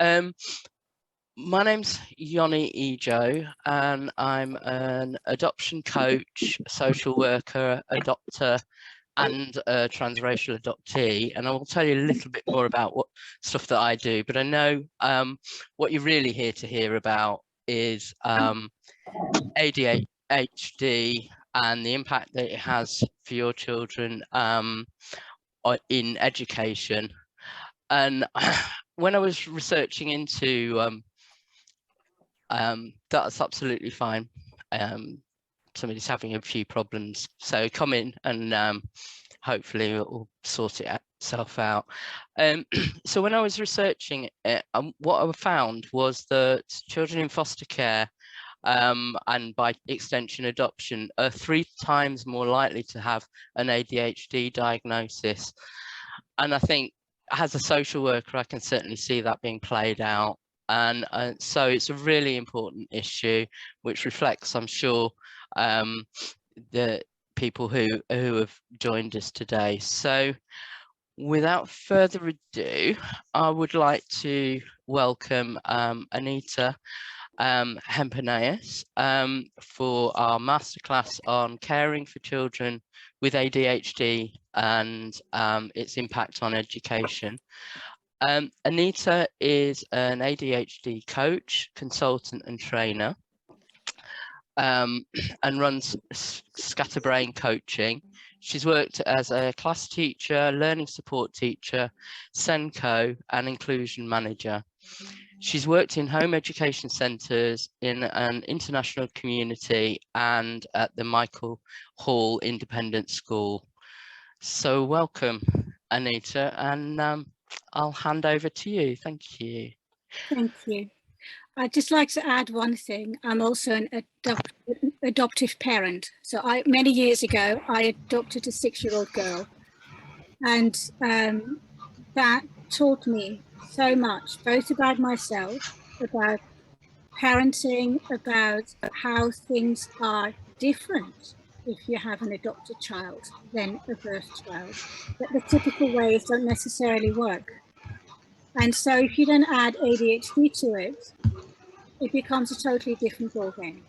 Um, my name's Yoni and I'm an adoption coach, social worker, adopter, and a transracial adoptee. And I will tell you a little bit more about what stuff that I do. But I know what you're really here to hear about is ADHD and the impact that it has for your children in education. And when I was researching into that's absolutely fine. Somebody's having a few problems, so come in and hopefully it will sort itself out. So when I was researching it, what I found was that children in foster care and by extension adoption are 3 times more likely to have an ADHD diagnosis. And I think as a social worker, I can certainly see that being played out. And so it's a really important issue, which reflects, I'm sure, the people who have joined us today. So without further ado, I would like to welcome Anita Hempenius for our masterclass on caring for children with ADHD and its impact on education. Anita is an ADHD coach, consultant and trainer, and runs Scatterbrain Coaching. She's worked as a class teacher, learning support teacher, SENCo and inclusion manager. She's worked in home education centres in an international community and at the Michael Hall Independent School. So welcome, Anita, and I'll hand over to you. Thank you. Thank you. I'd just like to add one thing. I'm also an adoptive parent. So many years ago, I adopted a 6-year-old girl, and that taught me so much, both about myself, about parenting, about how things are different if you have an adopted child than a birth child, that the typical ways don't necessarily work. And so if you then add ADHD to it, it becomes a totally different ballgame.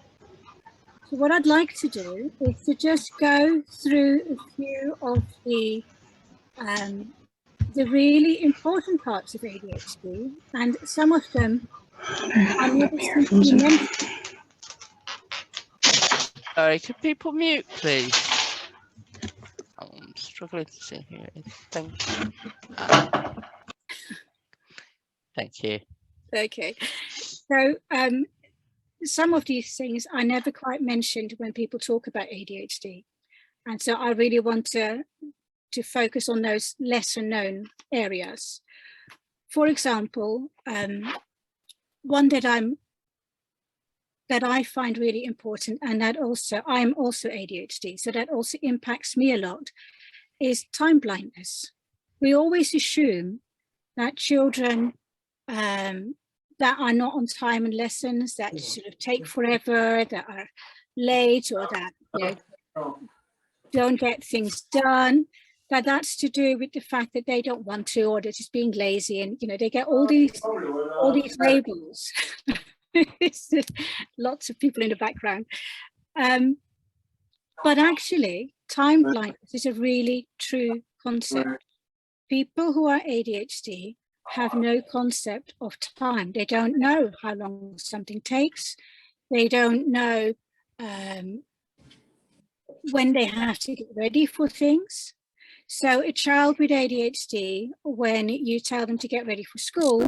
So what I'd like to do is to just go through a few of the really important parts of ADHD, and some of them are never simply mentioned. Sorry, could people mute, please? I'm struggling to see who it is. Thank you. Thank you. Okay, so some of these things are never quite mentioned when people talk about ADHD, and so I really want to focus on those lesser known areas. For example, one that I find really important, and that also I'm also ADHD, so that also impacts me a lot, is time blindness. We always assume that children that are not on time in lessons, that sort of take forever, that are late, or that don't get things done, that's to do with the fact that they don't want to, or they're just being lazy, and they get all these labels. Lots of people in the background. But actually, time blindness is a really true concept. People who are ADHD have no concept of time. They don't know how long something takes. They don't know when they have to get ready for things. So a child with ADHD, when you tell them to get ready for school,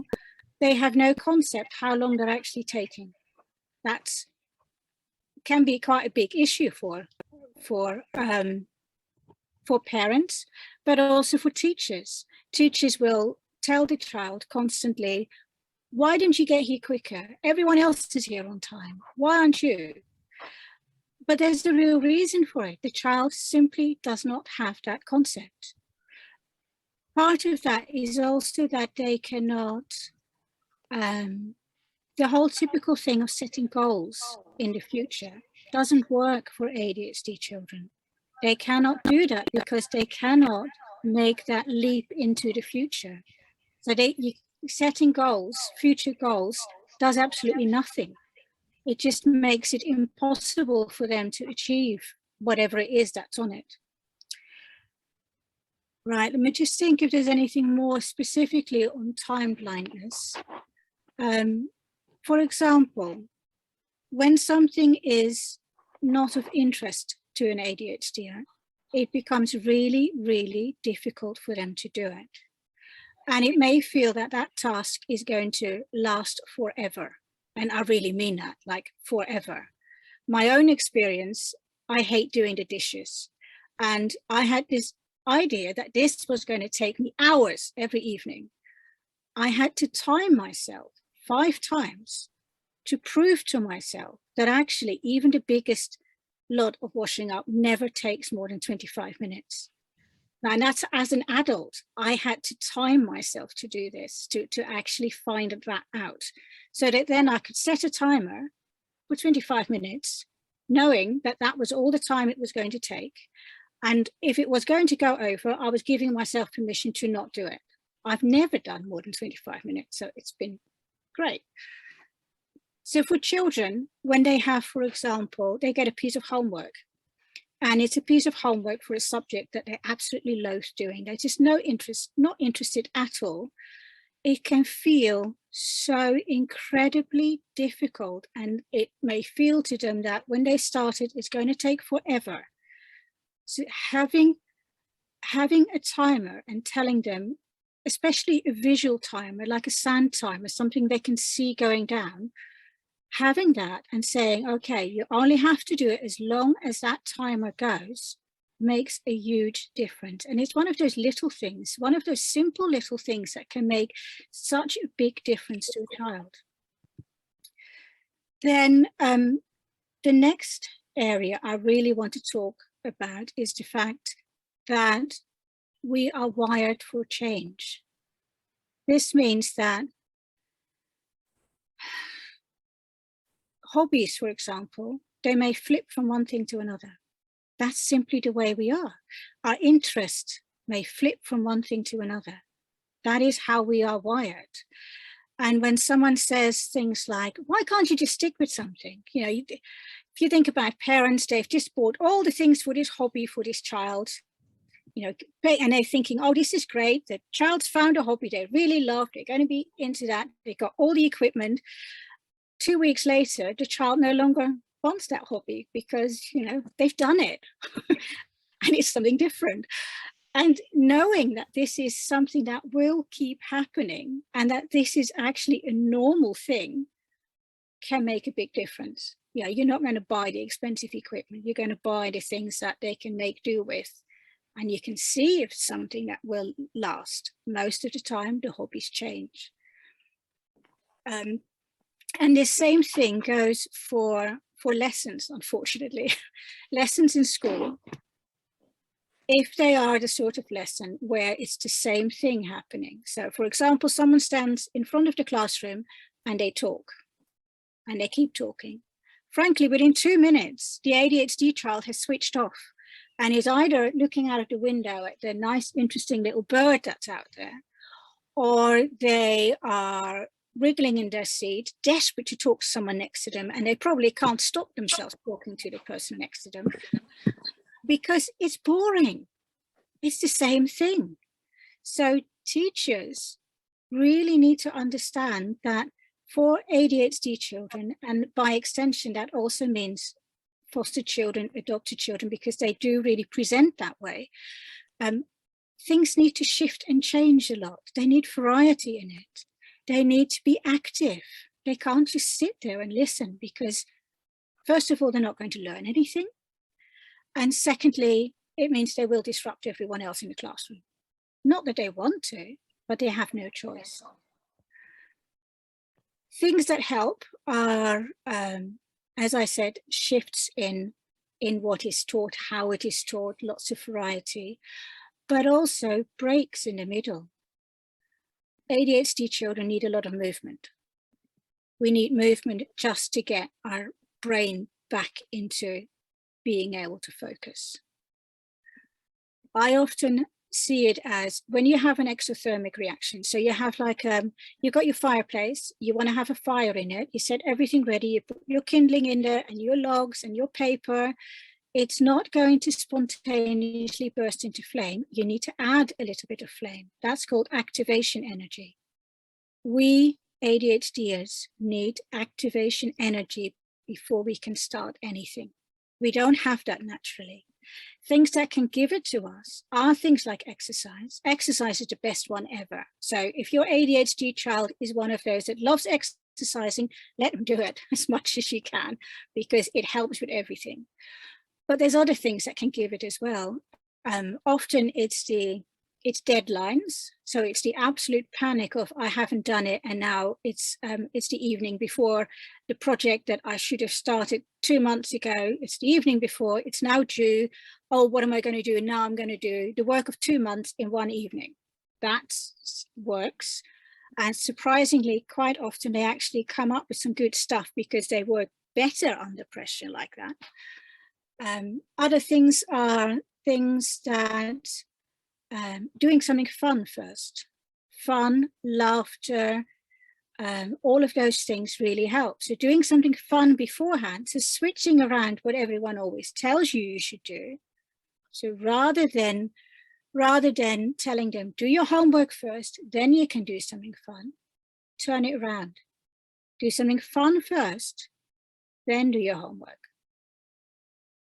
they have no concept how long they're actually taking. That can be quite a big issue for parents, but also for teachers. Teachers will tell the child constantly, why didn't you get here quicker? Everyone else is here on time. Why aren't you? But there's a real reason for it. The child simply does not have that concept. Part of that is also that they cannot, the whole typical thing of setting goals in the future doesn't work for ADHD children. They cannot do that because they cannot make that leap into the future. So setting goals, future goals, does absolutely nothing. It just makes it impossible for them to achieve whatever it is that's on it. Right, let me just think if there's anything more specifically on time blindness. For example, when something is not of interest to an ADHDer, it becomes really, really difficult for them to do it. And it may feel that that task is going to last forever. And I really mean that, like forever. My own experience, I hate doing the dishes. And I had this idea that this was going to take me hours every evening. I had to time myself 5 times to prove to myself that actually even the biggest lot of washing up never takes more than 25 minutes. And that's as an adult, I had to time myself to do this, to actually find that out, so that then I could set a timer for 25 minutes, knowing that that was all the time it was going to take. And if it was going to go over, I was giving myself permission to not do it. I've never done more than 25 minutes, so it's been great. So for children, when they have, for example, they get a piece of homework, and it's a piece of homework for a subject that they absolutely loathe doing. There's just no interest, not interested at all. It can feel so incredibly difficult, and it may feel to them that when they start it, it's going to take forever. So having a timer and telling them, especially a visual timer, like a sand timer, something they can see going down, having that and saying, okay, you only have to do it as long as that timer goes, makes a huge difference. And it's one of those little things, one of those simple little things that can make such a big difference to a child. Then the next area I really want to talk about is the fact that we are wired for change. This means that hobbies, for example, they may flip from one thing to another. That's simply the way we are. Our interest may flip from one thing to another. That is how we are wired. And when someone says things like, why can't you just stick with something? You know, if you think about parents, they've just bought all the things for this hobby for this child, you know, and they're thinking, oh, this is great. The child's found a hobby they really love. They're going to be into that. They've got all the equipment. 2 weeks later, the child no longer wants that hobby because, you know, they've done it and it's something different. And knowing that this is something that will keep happening and that this is actually a normal thing can make a big difference. You know, you're not going to buy the expensive equipment. You're going to buy the things that they can make do with. And you can see if it's something that will last. Most of the time, the hobbies change. And the same thing goes for lessons, unfortunately. Lessons in school, if they are the sort of lesson where it's the same thing happening. So, for example, someone stands in front of the classroom and they talk, and they keep talking. Frankly, within 2 minutes, the ADHD child has switched off and is either looking out of the window at the nice, interesting little bird that's out there, or they are wriggling in their seat, desperate to talk to someone next to them, and they probably can't stop themselves talking to the person next to them because it's boring. It's the same thing. So teachers really need to understand that for ADHD children, and by extension, that also means foster children, adopted children, because they do really present that way, things need to shift and change a lot. They need variety in it. They need to be active. They can't just sit there and listen because, first of all, they're not going to learn anything. And secondly, it means they will disrupt everyone else in the classroom. Not that they want to, but they have no choice. Things that help are, as I said, shifts in what is taught, how it is taught, lots of variety, but also breaks in the middle. ADHD children need a lot of movement. We need movement just to get our brain back into being able to focus. I often see it as when you have an exothermic reaction. So you have like, you've got your fireplace, you want to have a fire in it, you set everything ready, you put your kindling in there and your logs and your paper. It's not going to spontaneously burst into flame. You need to add a little bit of flame. That's called activation energy. We ADHDers need activation energy before we can start anything. We don't have that naturally. Things that can give it to us are things like exercise. Exercise is the best one ever. So if your ADHD child is one of those that loves exercising, let them do it as much as you can, because it helps with everything. But there's other things that can give it as well. Often it's deadlines. So it's the absolute panic of I haven't done it, and now it's the evening before the project that I should have started 2 months ago. It's the evening before, it's now due. Oh, what am I going to do? Now I'm going to do the work of 2 months in one evening. That works. And surprisingly, quite often they actually come up with some good stuff because they work better under pressure like that. Other things are things that doing something fun first. Fun, laughter, all of those things really help. So doing something fun beforehand, so switching around what everyone always tells you you should do. So rather than telling them, do your homework first, then you can do something fun, turn it around. Do something fun first, then do your homework.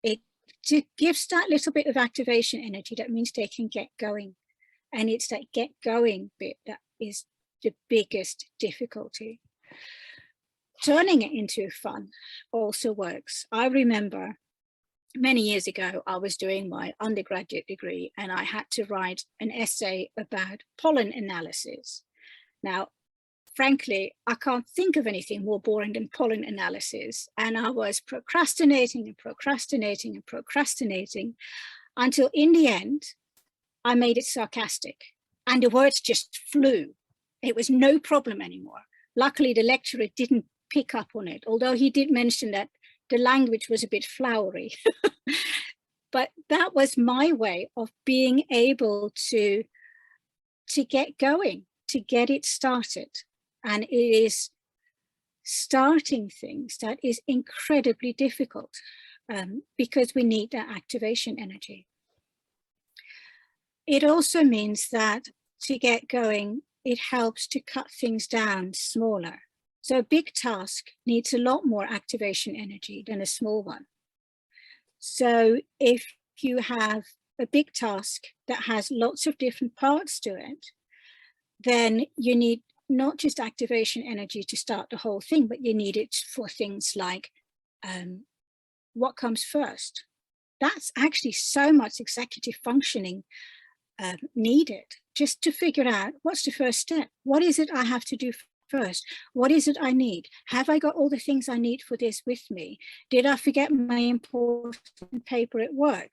It gives that little bit of activation energy. That means they can get going. And it's that get going bit that is the biggest difficulty. Turning it into fun also works. I remember many years ago, I was doing my undergraduate degree and I had to write an essay about pollen analysis. Now, frankly, I can't think of anything more boring than pollen analysis. And I was procrastinating and procrastinating and procrastinating until in the end, I made it sarcastic and the words just flew. It was no problem anymore. Luckily, the lecturer didn't pick up on it, although he did mention that the language was a bit flowery. But that was my way of being able to get going, to get it started. And it is starting things that is incredibly difficult because we need that activation energy. It also means that to get going, it helps to cut things down smaller. So a big task needs a lot more activation energy than a small one. So if you have a big task that has lots of different parts to it, then you need not just activation energy to start the whole thing, but you need it for things like what comes first. That's actually so much executive functioning needed just to figure out what's the first step. What is it I have to do first? What is it I need? Have I got all the things I need for this with me? Did I forget my important paper at work?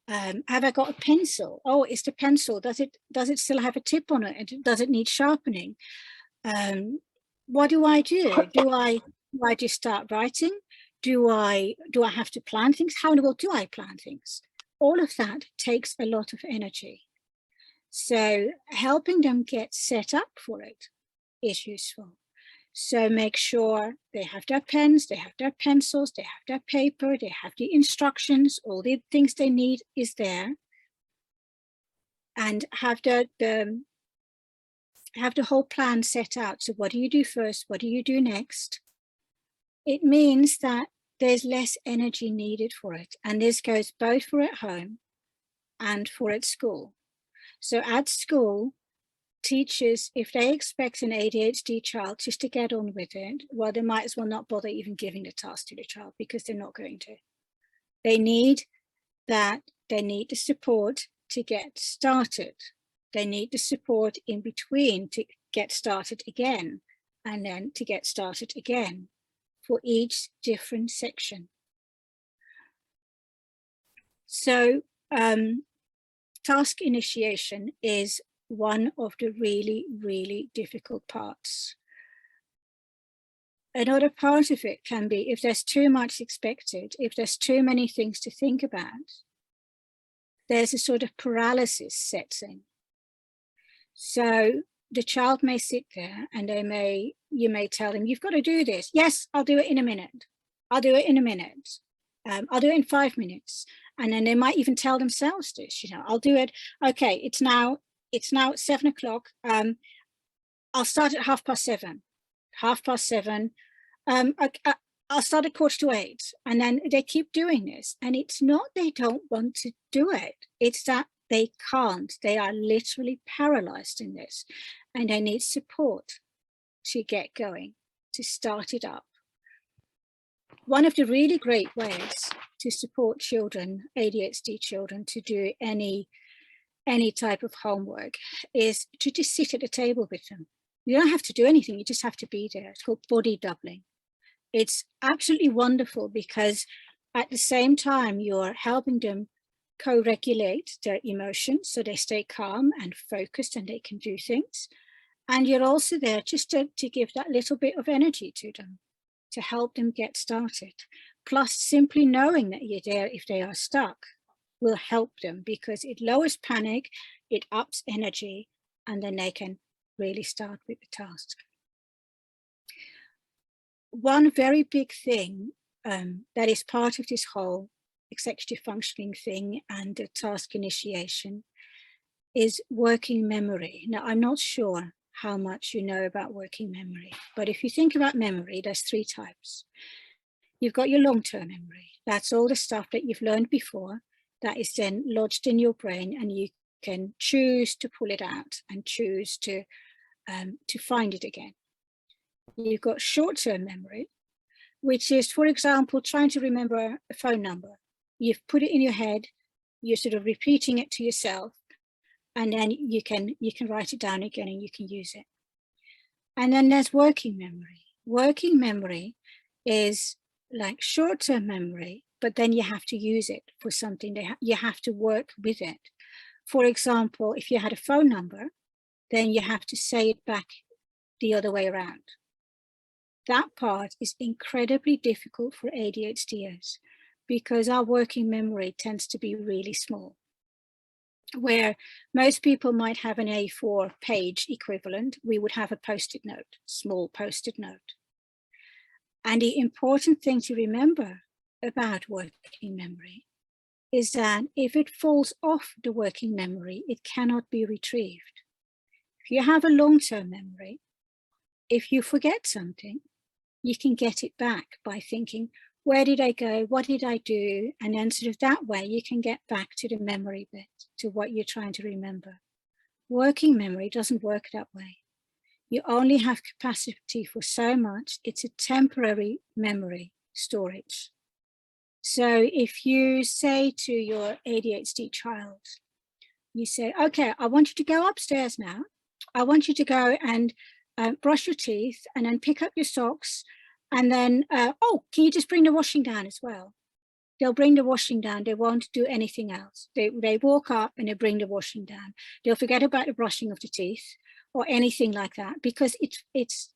Have I got a pencil? Oh, it's the pencil. Does it still have a tip on it? Does it need sharpening? What do I do? Do I just start writing? Do I have to plan things? How in the world do I plan things? All of that takes a lot of energy. So helping them get set up for it is useful. So make sure they have their pens, they have their pencils, they have their paper, they have the instructions, all the things they need is there. And have the whole plan set out. So what do you do first? What do you do next? It means that there's less energy needed for it. And this goes both for at home and for at school. So at school, teachers, if they expect an ADHD child just to get on with it, well, they might as well not bother even giving the task to the child because they're not going to. They need that, they need the support to get started. They need the support in between to get started again, and then to get started again for each different section. So task initiation is one of the really, really difficult parts. Another part of it can be if there's too much expected, if there's too many things to think about, there's a sort of paralysis sets in. So the child may sit there and you may tell them, you've got to do this. Yes, I'll do it in a minute. I'll do it in a minute. I'll do it in 5 minutes. And then they might even tell themselves this, I'll do it. Okay, it's now 7 o'clock. I'll start at 7:30. 7:30. I'll start at 7:45. And then they keep doing this. And it's not they don't want to do it. It's that they can't. They are literally paralyzed in this. And they need support to get going, to start it up. One of the really great ways to support children, ADHD children, to do any type of homework is to just sit at the table with them. You don't have to do anything, you just have to be there. It's called body doubling. It's absolutely wonderful because at the same time you're helping them co-regulate their emotions so they stay calm and focused and they can do things. And you're also there just to give that little bit of energy to them, to help them get started. Plus, simply knowing that you're there if they are stuck will help them because it lowers panic, it ups energy, and then they can really start with the task. One very big thing that is part of this whole executive functioning thing and the task initiation is working memory. Now, I'm not sure how much you know about working memory, but if you think about memory, there's 3 types. You've got your long-term memory. That's all the stuff that you've learned before that is then lodged in your brain, and you can choose to pull it out and choose to find it again. You've got short-term memory, which is, for example, trying to remember a phone number. You've put it in your head, you're sort of repeating it to yourself, and then you can write it down again and you can use it. And then there's working memory. Working memory is like short-term memory, but then you have to use it for something. You have to work with it. For example, if you had a phone number, then you have to say it back the other way around. That part is incredibly difficult for ADHDers because our working memory tends to be really small. Where most people might have an A4 page equivalent, we would have a post-it note, small post-it note. And the important thing to remember about working memory is that if it falls off the working memory, it cannot be retrieved. If you have a long-term memory, if you forget something, you can get it back by thinking, where did I go? What did I do? And then sort of that way you can get back to the memory bit, to what you're trying to remember. Working memory doesn't work that way. You only have capacity for so much. It's a temporary memory storage. So if you say to your ADHD child, you say, okay, I want you to go upstairs now. I want you to go and brush your teeth and then pick up your socks. And then, oh, can you just bring the washing down as well? They'll bring the washing down. They won't do anything else. They walk up and they bring the washing down. They'll forget about the brushing of the teeth or anything like that because it's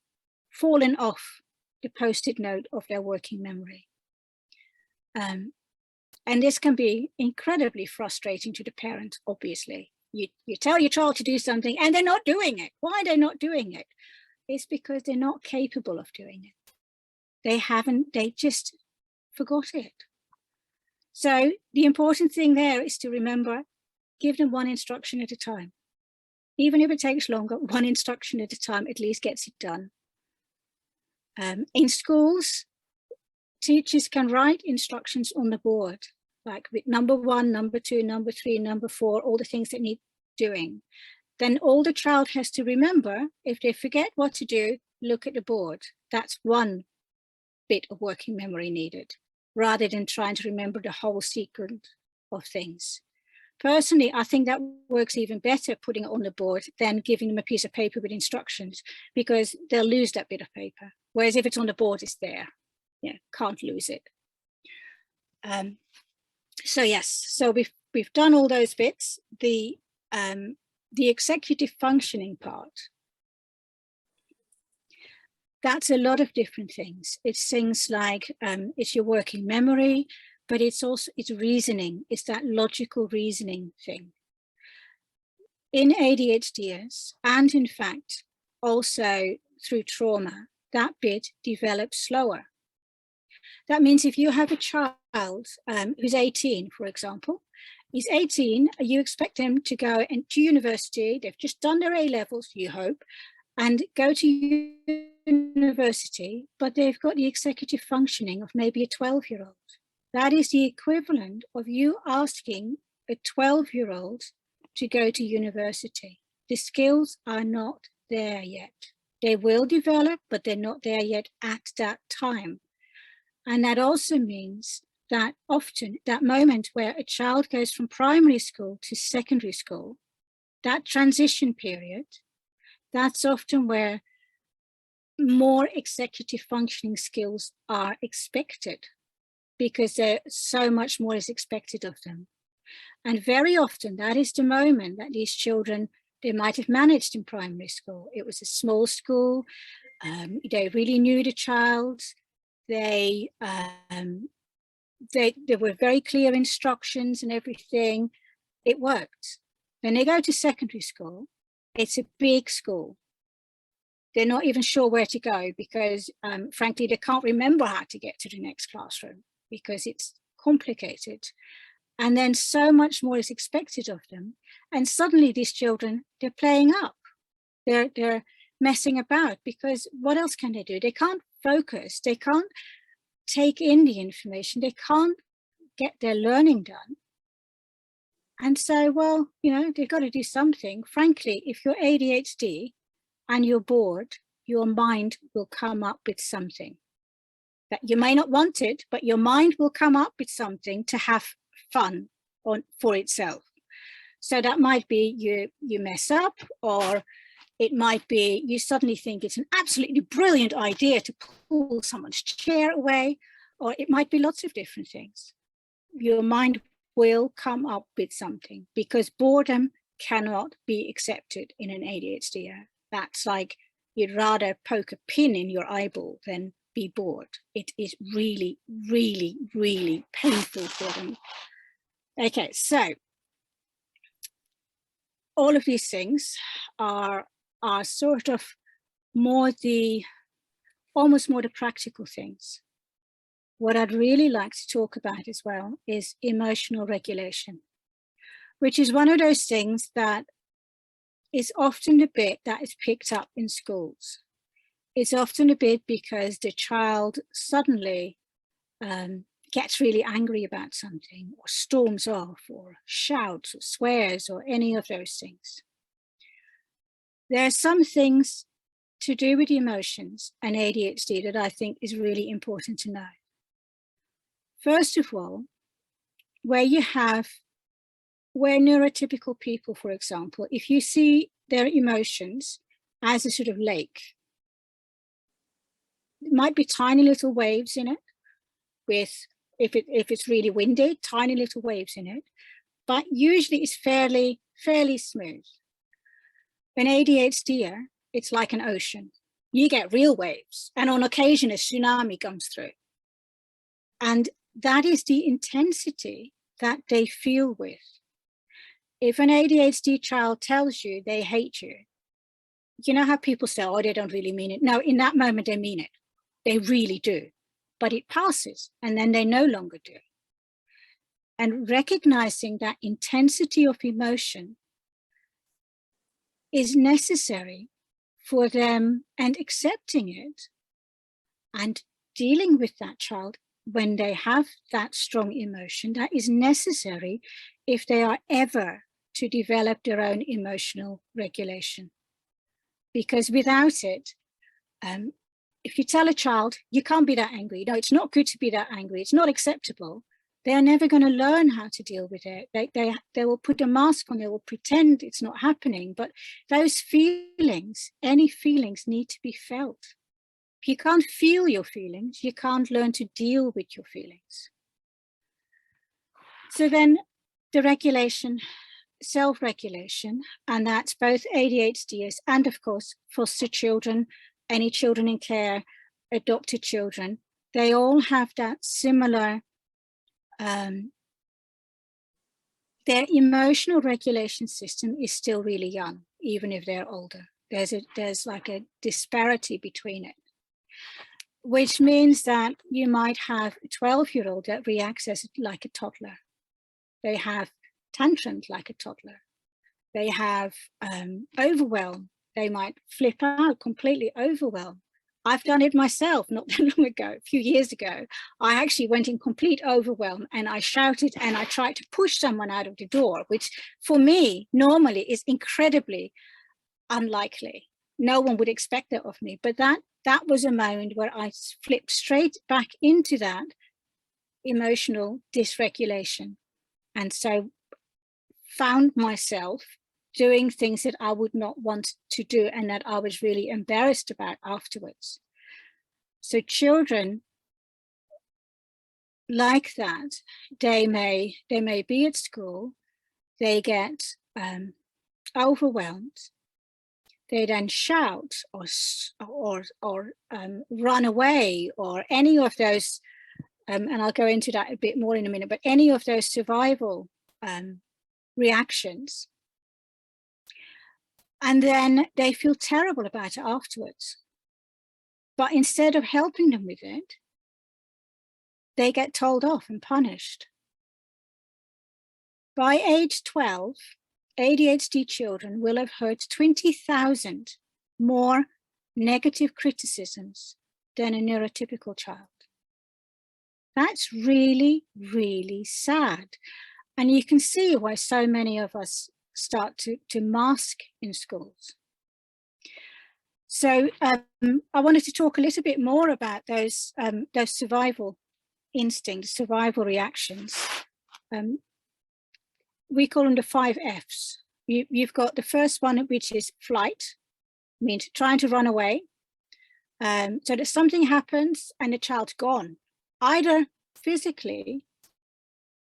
fallen off the post-it note of their working memory. And this can be incredibly frustrating to the parent, obviously. You tell your child to do something and they're not doing it. Why are they not doing it? It's because they're not capable of doing it. They just forgot it. So the important thing there is to remember, give them one instruction at a time. Even if it takes longer, one instruction at a time at least gets it done. In schools, teachers can write instructions on the board, like with number 1, number 2, number 3, number 4, all the things that need doing. Then all the child has to remember, if they forget what to do, look at the board. That's one bit of working memory needed, rather than trying to remember the whole sequence of things. Personally, I think that works even better putting it on the board than giving them a piece of paper with instructions, because they'll lose that bit of paper. Whereas if it's on the board, it's there. Yeah, can't lose it. So yes, so we've done all those bits. The executive functioning part, that's a lot of different things. It's things like, it's your working memory, but it's reasoning. It's that logical reasoning thing. In ADHDers, and in fact, also through trauma, that bit develops slower. That means if you have a child who's 18, for example, he's 18, you expect him to go into university, they've just done their A-levels, you hope, and go to university, but they've got the executive functioning of maybe a 12-year-old. That is the equivalent of you asking a 12-year-old to go to university. The skills are not there yet. They will develop, but they're not there yet at that time. And that also means that often that moment where a child goes from primary school to secondary school, that transition period, that's often where more executive functioning skills are expected, because so much more is expected of them. And very often that is the moment that these children, they might have managed in primary school. It was a small school. They really knew the child. There were very clear instructions and everything. It worked. When they go to secondary school, it's a big school. They're not even sure where to go because, frankly, they can't remember how to get to the next classroom because it's complicated. And then so much more is expected of them. And suddenly these children, they're playing up. They're messing about because what else can they do? They can't focus. They can't take in the information. They can't get their learning done. And so, well, you know, they've got to do something. Frankly, if you're ADHD and you're bored, your mind will come up with something that you may not want it, but your mind will come up with something to have fun for itself. So that might be you mess up, or it might be you suddenly think it's an absolutely brilliant idea to pull someone's chair away, or it might be lots of different things. Your mind will come up with something because boredom cannot be accepted in an ADHD. That's like you'd rather poke a pin in your eyeball than be bored. It is really, really, really painful for them. Okay, so all of these things are sort of almost more the practical things. What I'd really like to talk about as well is emotional regulation, which is one of those things that is often the bit that is picked up in schools. It's often a bit because the child suddenly gets really angry about something, or storms off, or shouts, or swears, or any of those things. There are some things to do with emotions and ADHD that I think is really important to know. First of all, where neurotypical people, for example, if you see their emotions as a sort of lake, it might be tiny little waves in it, with, if it's really windy, tiny little waves in it, but usually it's fairly smooth. An ADHDer, it's like an ocean. You get real waves, and on occasion a tsunami comes through. And that is the intensity that they feel with. If an ADHD child tells you they hate you, you know how people say, oh, they don't really mean it. No, in that moment they mean it. They really do. But it passes, and then they no longer do. And recognizing that intensity of emotion is necessary for them, and accepting it and dealing with that child when they have that strong emotion, that is necessary if they are ever to develop their own emotional regulation. Because without it, if you tell a child, you can't be that angry, no, it's not good to be that angry, it's not acceptable, they're never going to learn how to deal with it. They will put a mask on, they will pretend it's not happening. But those feelings, any feelings, need to be felt. If you can't feel your feelings, you can't learn to deal with your feelings. So then the regulation, self-regulation, and that's both ADHDers and, of course, foster children, any children in care, adopted children, they all have that similar their emotional regulation system is still really young, even if they're older. There's like a disparity between it, which means that you might have a 12-year-old that reacts as like a toddler. They have tantrums like a toddler. They have overwhelm. They might flip out, completely overwhelmed. I've done it myself not that long ago, a few years ago. I actually went in complete overwhelm and I shouted and I tried to push someone out of the door, which for me normally is incredibly unlikely. No one would expect that of me. But that was a moment where I flipped straight back into that emotional dysregulation. And so found myself doing things that I would not want to do and that I was really embarrassed about afterwards. So children like that, they may be at school, they get overwhelmed, they then shout or run away, or any of those, and I'll go into that a bit more in a minute, but any of those survival reactions. And then they feel terrible about it afterwards. But instead of helping them with it, they get told off and punished. By age 12, ADHD children will have heard 20,000 more negative criticisms than a neurotypical child. That's really, really sad. And you can see why so many of us start to mask in schools. So I wanted to talk a little bit more about those survival instincts, survival reactions. We call them the 5 Fs. You've got the first one, which is flight, means trying to run away. So that something happens and the child's gone, either physically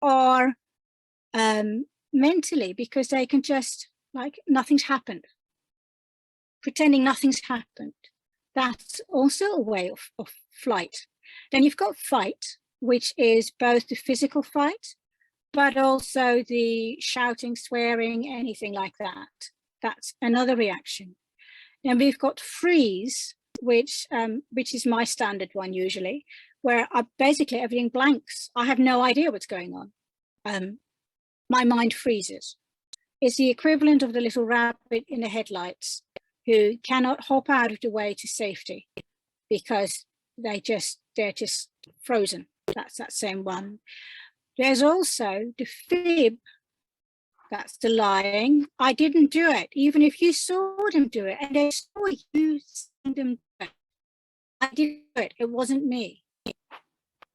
or mentally, because they can just, like, nothing's happened, pretending nothing's happened. That's also a way of flight. Then you've got fight, which is both the physical fight, but also the shouting, swearing, anything like that. That's another reaction. Then we've got freeze, which is my standard one usually, where basically everything blanks. I have no idea what's going on. My mind freezes. It's the equivalent of the little rabbit in the headlights who cannot hop out of the way to safety because they're just frozen. That's that same one. There's also the fib. That's the lying. I didn't do it, even if you saw them do it and they saw you seeing them do it. I didn't do it. It wasn't me.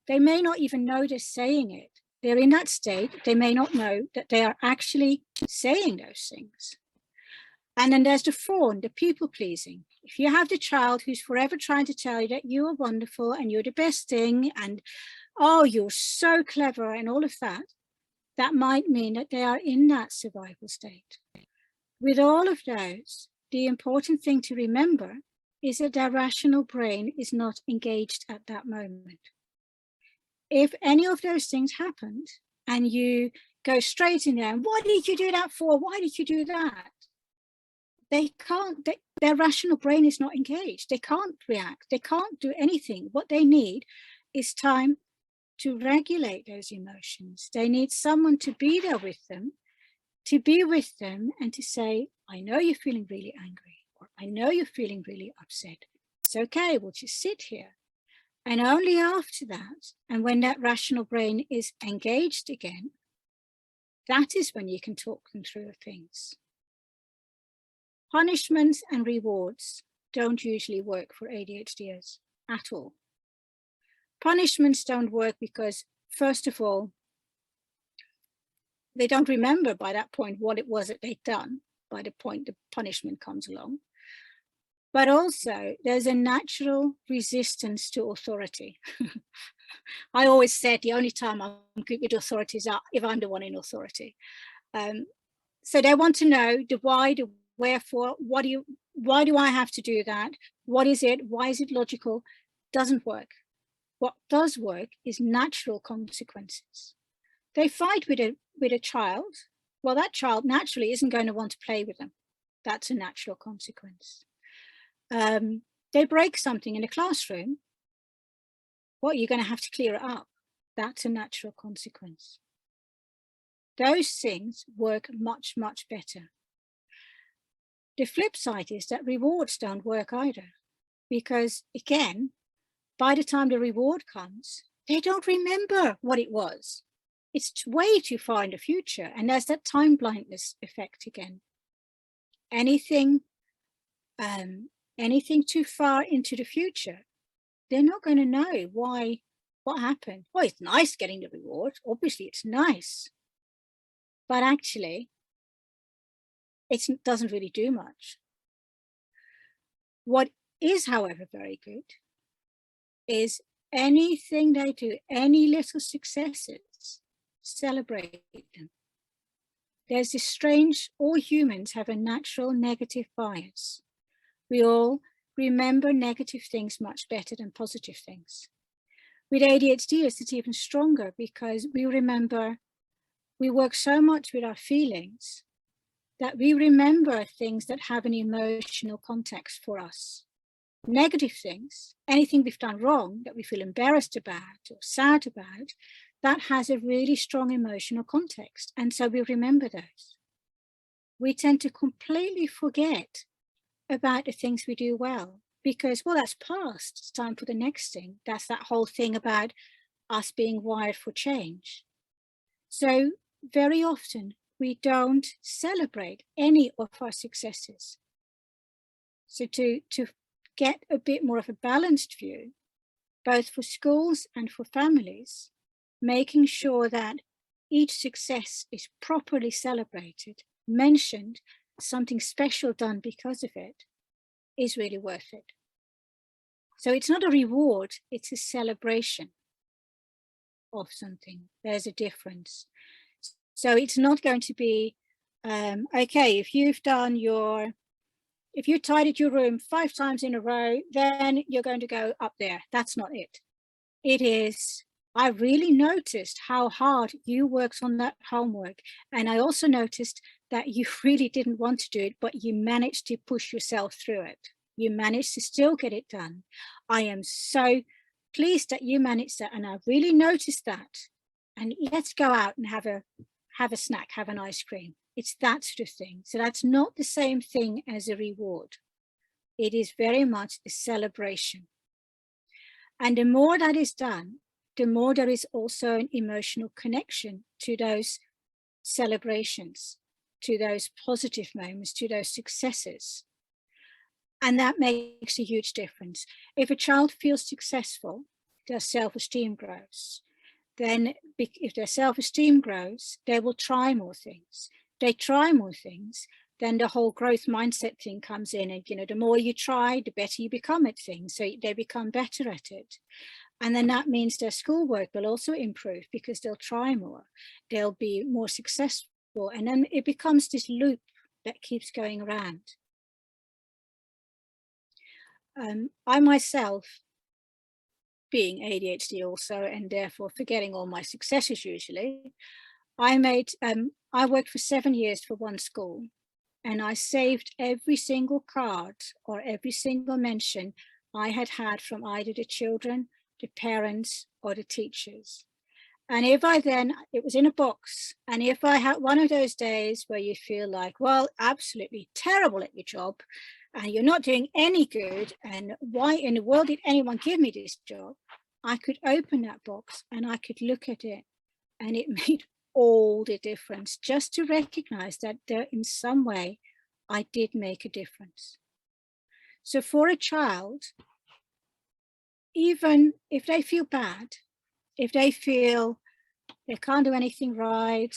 They may not even know they're saying it. They're in that state. They may not know that they are actually saying those things. And then there's the fawn, the people pleasing. If you have the child who's forever trying to tell you that you are wonderful and you're the best thing and, oh, you're so clever and all of that, that might mean that they are in that survival state. With all of those, the important thing to remember is that their rational brain is not engaged at that moment. If any of those things happened and you go straight in there, and what did you do that for? Why did you do that? They can't, their rational brain is not engaged. They can't react. They can't do anything. What they need is time to regulate those emotions. They need someone to be there with them, and to say, I know you're feeling really angry, or I know you're feeling really upset. It's okay, we'll just sit here. And only after that, and when that rational brain is engaged again, that is when you can talk them through things. Punishments and rewards don't usually work for ADHDers at all. Punishments don't work because, first of all, they don't remember by that point what it was that they'd done by the point the punishment comes along. But also, there's a natural resistance to authority. I always said the only time I'm good with authority is if I'm the one in authority. So they want to know the why, the wherefore, why do I have to do that? What is it? Why is it logical? Doesn't work. What does work is natural consequences. They fight with a child. Well, that child naturally isn't going to want to play with them. That's a natural consequence. They break something in a classroom. Well, you're going to have to clear it up. That's a natural consequence. Those things work much, much better. The flip side is that rewards don't work either, because again, by the time the reward comes, they don't remember what it was. It's way too far in the future. And there's that time blindness effect again. Anything too far into the future, they're not going to know what happened. Well, it's nice getting the reward. Obviously, it's nice. But actually, it doesn't really do much. What is, however, very good is anything they do, any little successes, celebrate them. There's this strange, all humans have a natural negative bias. We all remember negative things much better than positive things. With ADHD, it's even stronger because we work so much with our feelings that we remember things that have an emotional context for us. Negative things, anything we've done wrong that we feel embarrassed about or sad about, that has a really strong emotional context. And so we remember those. We tend to completely forget about the things we do well because, well, that's past. It's time for the next thing. That's that whole thing about us being wired for change. So very often we don't celebrate any of our successes. So to get a bit more of a balanced view, both for schools and for families, making sure that each success is properly celebrated, mentioned, something special done because of it, is really worth it. So it's not a reward, it's a celebration of something. There's a difference. So it's not going to be, okay, if you tidied your room 5 times in a row, then you're going to go up there. That's not it. It is, I really noticed how hard you worked on that homework. And I also noticed that you really didn't want to do it, but you managed to push yourself through it. You managed to still get it done. I am so pleased that you managed that. And I really noticed that. And let's go out and have a snack, have an ice cream. It's that sort of thing. So that's not the same thing as a reward. It is very much a celebration. And the more that is done, the more there is also an emotional connection to those celebrations, to those positive moments, to those successes. And that makes a huge difference. If a child feels successful, their self-esteem grows. Then if their self-esteem grows, they will try more things. They try more things, then the whole growth mindset thing comes in. And, the more you try, the better you become at things. So they become better at it. And then that means their schoolwork will also improve because they'll try more. They'll be more successful. And then it becomes this loop that keeps going around. I myself, being ADHD also, and therefore forgetting all my successes usually, I worked for 7 years for one school, and I saved every single card or every single mention I had from either the children, the parents, or the teachers. And it was in a box. And if I had one of those days where you feel like, well, absolutely terrible at your job, and you're not doing any good, and why in the world did anyone give me this job? I could open that box and I could look at it, and it made all the difference, just to recognize that there in some way I did make a difference. So for a child, even if they feel bad, if they feel they can't do anything right,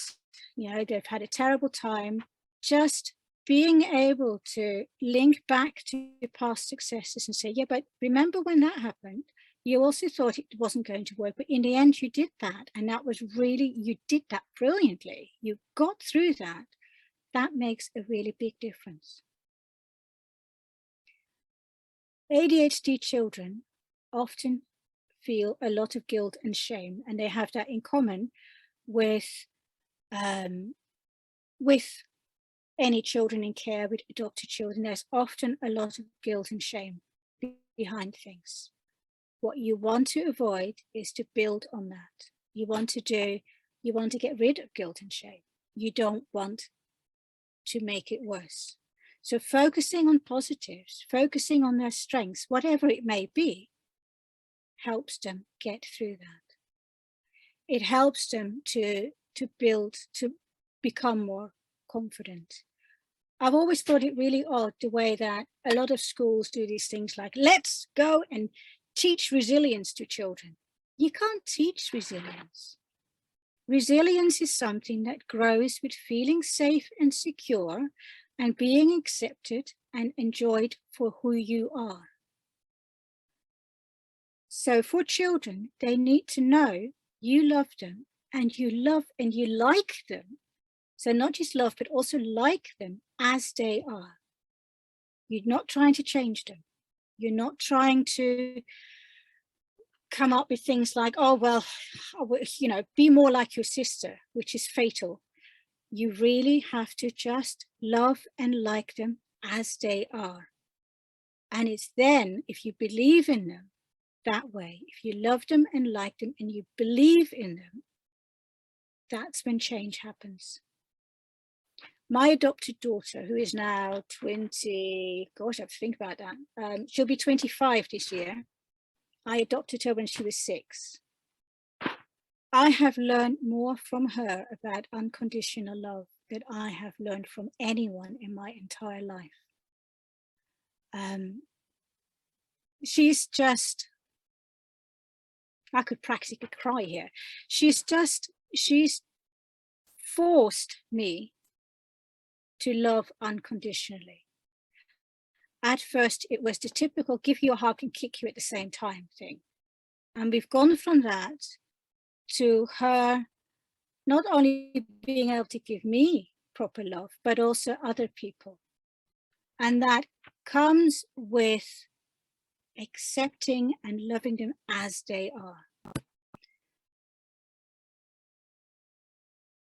they've had a terrible time, just being able to link back to past successes and say, yeah, but remember when that happened? You also thought it wasn't going to work, but in the end you did that. And that was really, you did that brilliantly. You got through that. That makes a really big difference. ADHD children often feel a lot of guilt and shame, and they have that in common with any children in care, with adopted children, there's often a lot of guilt and shame behind things. What you want to avoid is to build on that. You want to get rid of guilt and shame. You don't want to make it worse. So focusing on positives, focusing on their strengths, whatever it may be, helps them get through that. It helps them to build, to become more confident. I've always thought it really odd the way that a lot of schools do these things like, let's go and teach resilience to children. You can't teach resilience. Resilience is something that grows with feeling safe and secure and being accepted and enjoyed for who you are. So for children, they need to know you love them and you like them. So not just love, but also like them as they are. You're not trying to change them. You're not trying to come up with things like, oh, well, you know, be more like your sister, which is fatal. You really have to just love and like them as they are. And it's then, if you believe in them that way, if you love them and like them and you believe in them, that's when change happens. My adopted daughter, who is now 20, gosh, I have to think about that. She'll be 25 this year. I adopted her when she was 6. I have learned more from her about unconditional love than I have learned from anyone in my entire life. She's just, I could practically cry here. She's forced me to love unconditionally. At first, it was the typical give you a hug and kick you at the same time thing. And we've gone from that to her not only being able to give me proper love, but also other people. And that comes with accepting and loving them as they are.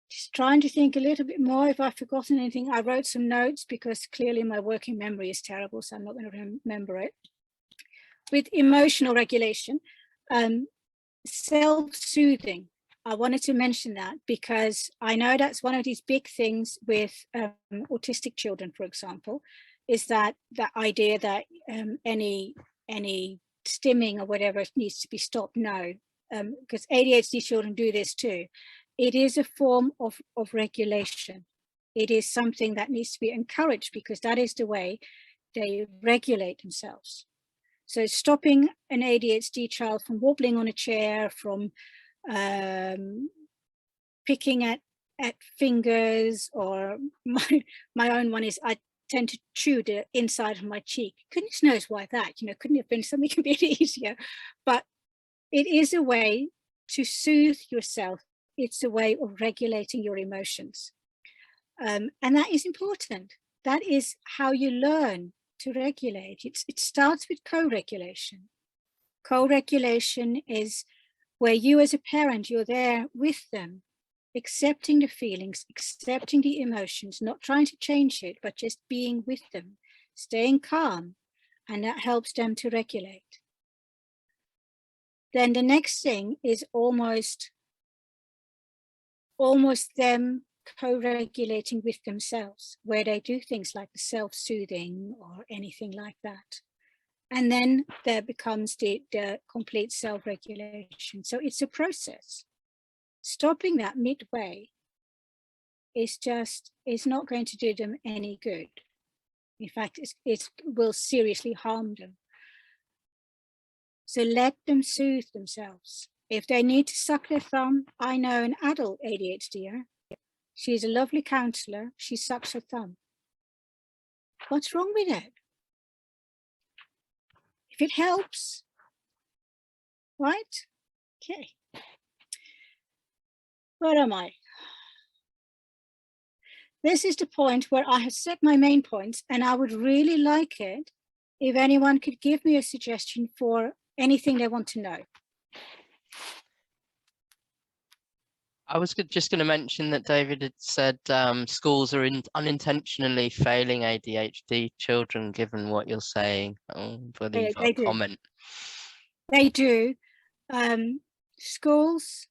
Just trying to think a little bit more if I've forgotten anything. I wrote some notes because clearly my working memory is terrible, so I'm not going to remember it. With emotional regulation, self-soothing. I wanted to mention that because I know that's one of these big things with autistic children, for example, is that idea that any stimming or whatever needs to be stopped. No, because ADHD children do this too. It is a form of regulation. It is something that needs to be encouraged because that is the way they regulate themselves. So stopping an ADHD child from wobbling on a chair, from picking at fingers, or my own one is I tend to chew the inside of my cheek. Goodness knows why that, you know, couldn't have been something a bit easier, but it is a way to soothe yourself. It's a way of regulating your emotions. And that is important. That is how you learn to regulate. It starts with co-regulation. Co-regulation is where you as a parent, you're there with them, accepting the feelings, accepting the emotions, not trying to change it, but just being with them, staying calm, and that helps them to regulate. Then the next thing is almost them co-regulating with themselves, where they do things like the self-soothing or anything like that. And then there becomes the complete self-regulation. So it's a process. Stopping that midway is not going to do them any good. In fact, it will seriously harm them. So let them soothe themselves. If they need to suck their thumb, I know an adult ADHDer. She's a lovely counselor. She sucks her thumb. What's wrong with it? If it helps, right? Okay. Where am I? This is the point where I have set my main points, and I would really like it if anyone could give me a suggestion for anything they want to know. I was just going to mention that David had said schools are unintentionally failing ADHD children, given what you're saying. Oh, but you've got a comment. They do. Schools,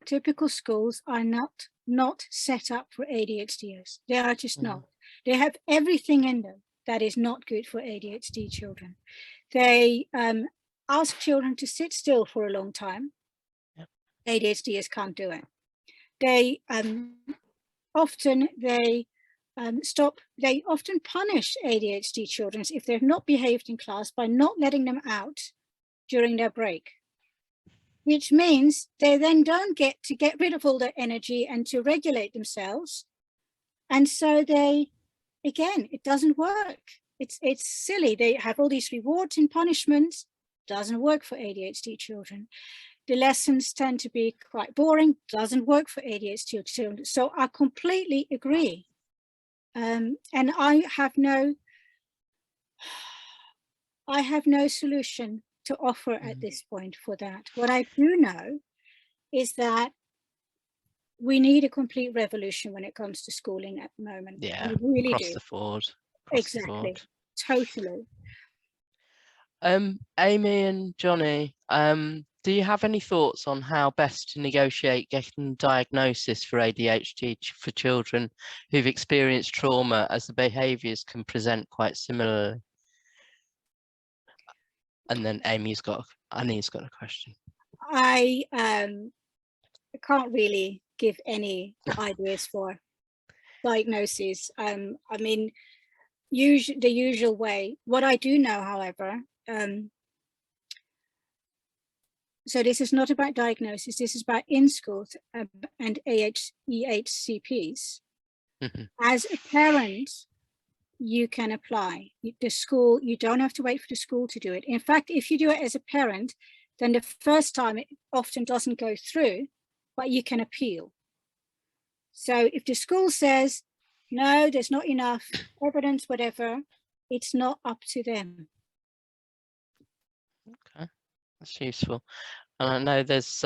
typical schools, are not set up for ADHDers. They are just not. They have everything in them that is not good for ADHD children. They ask children to sit still for a long time. Yep. ADHDers can't do it. They often punish ADHD children if they've not behaved in class by not letting them out during their break, which means they then don't get rid of all their energy and to regulate themselves. And so it doesn't work. It's silly. They have all these rewards and punishments. Doesn't work for ADHD children. The lessons tend to be quite boring. Doesn't work for ADHD children. So I completely agree. And I have no solution to offer at this point for that. What I do know is that we need a complete revolution when it comes to schooling at the moment. Yeah, we really across do. The board. Exactly. Totally. Amy and Johnny, do you have any thoughts on how best to negotiate getting diagnosis for ADHD for children who've experienced trauma, as the behaviours can present quite similarly? And then Annie's got a question. I can't really give any ideas for diagnoses. I mean, the usual way. What I do know, however, so this is not about diagnosis, this is about in-schools and EHCPs. Mm-hmm. As a parent, you can apply. The school, you don't have to wait for the school to do it. In fact, if you do it as a parent, then the first time it often doesn't go through, but you can appeal. So if the school says, no, there's not enough evidence, whatever, it's not up to them. Okay, that's useful. And I know there's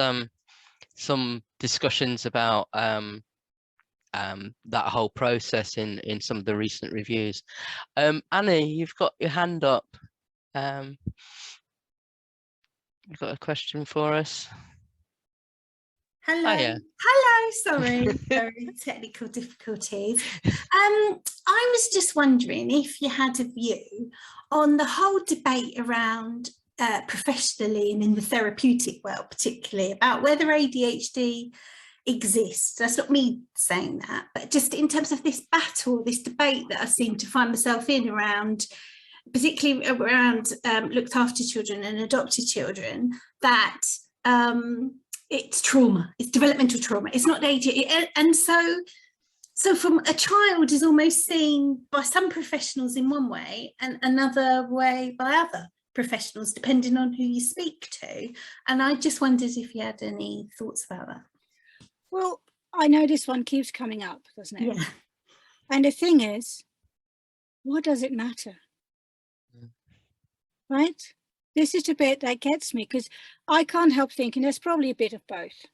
some discussions about that whole process in some of the recent reviews. Annie, you've got your hand up. You've got a question for us. Hello. Hiya. Hello, sorry, very technical difficulties. I was just wondering if you had a view on the whole debate around professionally and in the therapeutic world, particularly about whether ADHD exists. That's not me saying that, but just in terms of this battle, this debate that I seem to find myself in around, particularly around looked after children and adopted children, that it's trauma, it's developmental trauma, it's not ADHD. And so from a child is almost seen by some professionals in one way and another way by other professionals, depending on who you speak to. And I just wondered if you had any thoughts about that. Well, I know this one keeps coming up, doesn't it? Yeah. And the thing is, what does it matter? Right? This is the bit that gets me, because I can't help thinking there's probably a bit of both.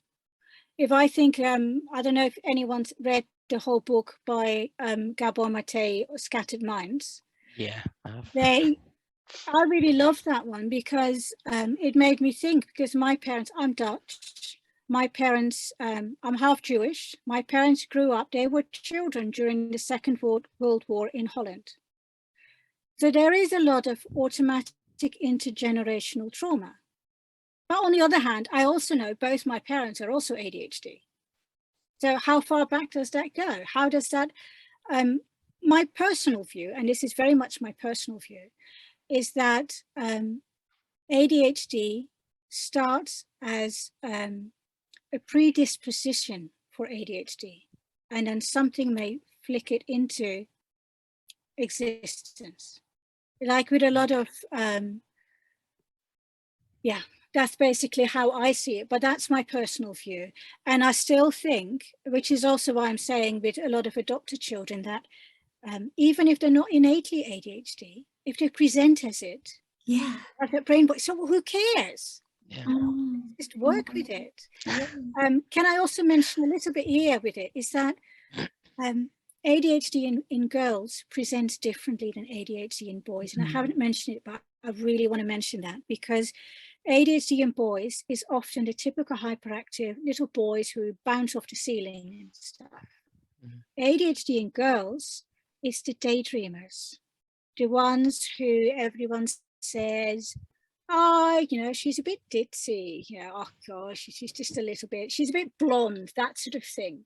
If I think, I don't know if anyone's read the whole book by Gabor Mate, Scattered Minds. Yeah, I have. I really loved that one because it made me think, because my parents, I'm Dutch, my parents, I'm half Jewish. My parents grew up, they were children during the Second World War in Holland. So there is a lot of automatic intergenerational trauma. But on the other hand, I also know both my parents are also ADHD. So how far back does that go? How does that, my personal view, and this is very much my personal view, is that ADHD starts as a predisposition for ADHD, and then something may flick it into existence. Like with a lot of, yeah, that's basically how I see it, but that's my personal view. And I still think, which is also why I'm saying with a lot of adopted children, that even if they're not innately ADHD, if they present as it, yeah, like a brain boy, so who cares? Yeah. It's just work with it. Can I also mention a little bit here with it is that ADHD in girls presents differently than ADHD in boys. And I haven't mentioned it, but I really want to mention that, because ADHD in boys is often the typical hyperactive little boys who bounce off the ceiling and stuff. ADHD in girls is the daydreamers, the ones who everyone says, oh, you know, she's a bit ditzy, you know, oh gosh, she's just a little bit, she's a bit blonde, that sort of thing.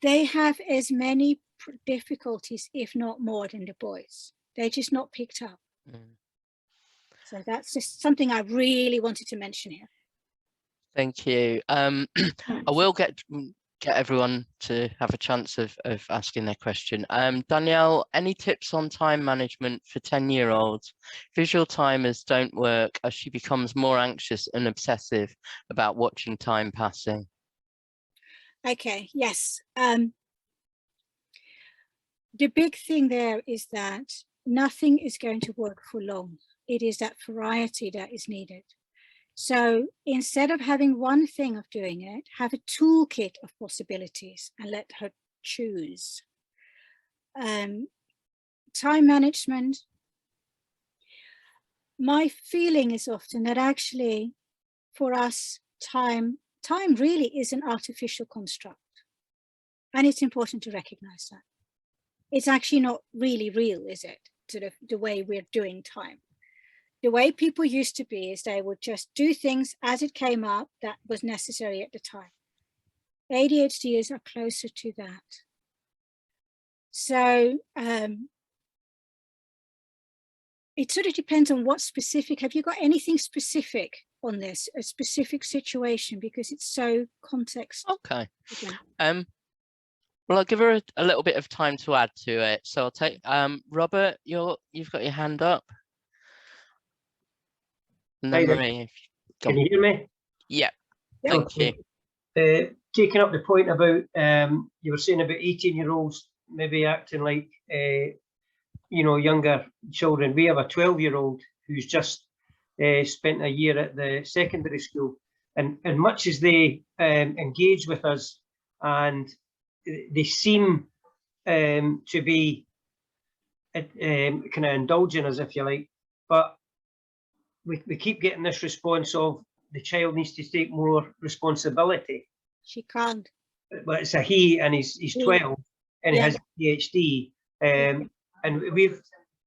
They have as many difficulties, if not more, than the boys. They're just not picked up. So that's just something I really wanted to mention here. Thank you. I will get everyone to have a chance of asking their question. Danielle, any tips on time management for 10-year-olds? Visual timers don't work as she becomes more anxious and obsessive about watching time passing. Okay, yes. The big thing there is that nothing is going to work for long. It is that variety that is needed. So instead of having one thing of doing it, have a toolkit of possibilities and let her choose. Time management. My feeling is often that actually for us, time really is an artificial construct. And it's important to recognize that. It's actually not really real, is it? Sort of the way we're doing time. The way people used to be is they would just do things as it came up that was necessary at the time. ADHDers are closer to that. So it sort of depends on what specific, have you got anything specific on this, a specific situation, because it's so context. Okay. Well, I'll give her a little bit of time to add to it. So I'll take, Robert, you've got your hand up. And then Marie, can you hear me? Yeah, thank you. Taking up the point about, you were saying about 18-year-olds maybe acting like, you know, younger children. We have a 12-year-old who's just spent a year at the secondary school. And much as they engage with us and they seem to be kind of indulging us, if you like, but we keep getting this response of the child needs to take more responsibility. She can't. But it's a he, and he's 12 and he has ADHD, and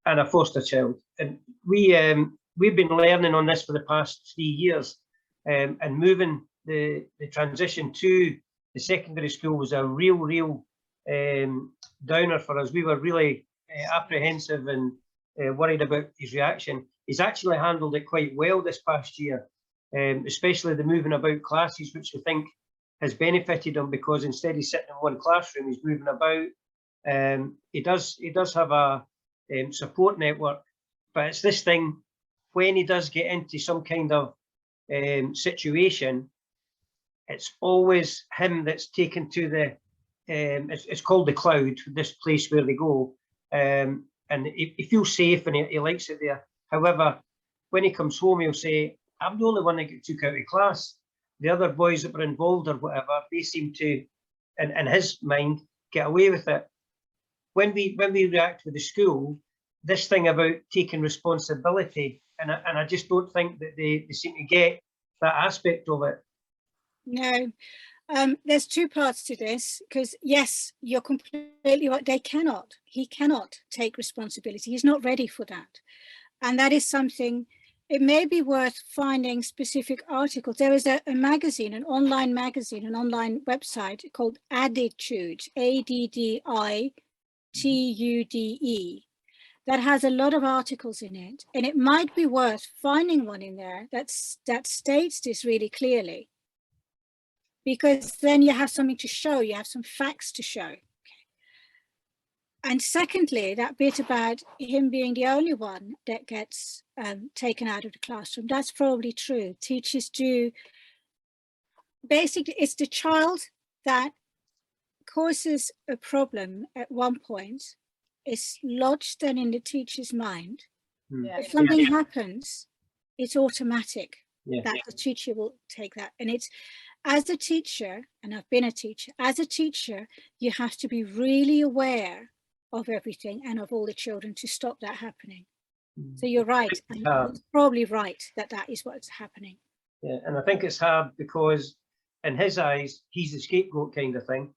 a foster child, and we've been learning on this for the past 3 years, and moving the transition to the secondary school was a real downer for us. We were really apprehensive and worried about his reaction. He's actually handled it quite well this past year, especially the moving about classes, which we think has benefited him, because instead he's sitting in one classroom, he's moving about. He does have a support network, but it's this thing, when he does get into some kind of situation, it's always him that's taken to the, it's called the cloud, this place where they go, and he feels safe and he likes it there. However, when he comes home, he'll say, I'm the only one that got took out of class. The other boys that were involved or whatever, they seem to, in his mind, get away with it. When we react with the school, this thing about taking responsibility, and I just don't think that they seem to get that aspect of it. No, there's two parts to this, because yes, you're completely right. He cannot take responsibility. He's not ready for that. And that is something, it may be worth finding specific articles. There is a magazine, an online magazine, an online website called Additude, ADDITUDE, that has a lot of articles in it. And it might be worth finding one in there that states this really clearly, because then you have something to show, you have some facts to show. And secondly, that bit about him being the only one that gets taken out of the classroom, that's probably true. Teachers do, basically, it's the child that causes a problem at one point, is lodged then in the teacher's mind. If something happens, it's automatic. that the teacher will take that. And it's, as a teacher, and I've been a teacher, as a teacher, you have to be really aware of everything and of all the children to stop that happening. So you're right, and you're probably right that that is what's happening. Yeah, and I think it's hard because in his eyes, he's the scapegoat kind of thing,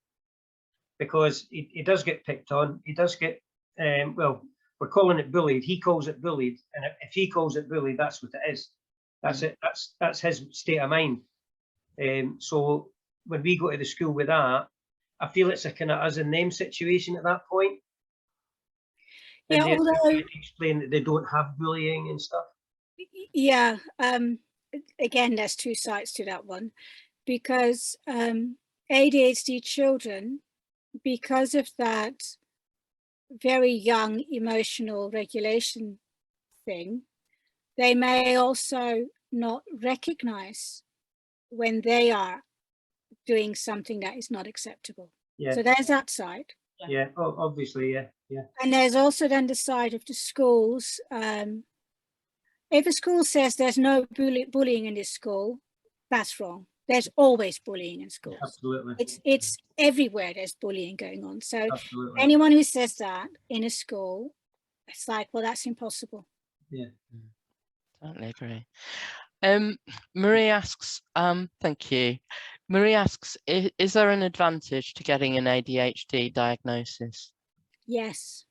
because he does get picked on. He does get, well, we're calling it bullied. He calls it bullied. And if he calls it bullied, that's what it is. That's it. That's his state of mind. So when we go to the school with that, I feel it's a kind of us and them situation at that point. Yeah, and although explain that they don't have bullying and stuff. Yeah, again, there's two sides to that one, because ADHD children, because of that very young emotional regulation thing, they may also not recognize when they are doing something that is not acceptable. Yeah. So there's that side. Yeah, oh, obviously, yeah. And there's also then the side of the schools. If a school says there's no bullying in this school, that's wrong. There's always bullying in schools. Absolutely. It's everywhere there's bullying going on. So Absolutely. anyone who says that in a school, it's like, well, that's impossible. Yeah. Totally agree. Marie asks, thank you. Marie asks, is there an advantage to getting an ADHD diagnosis? Yes.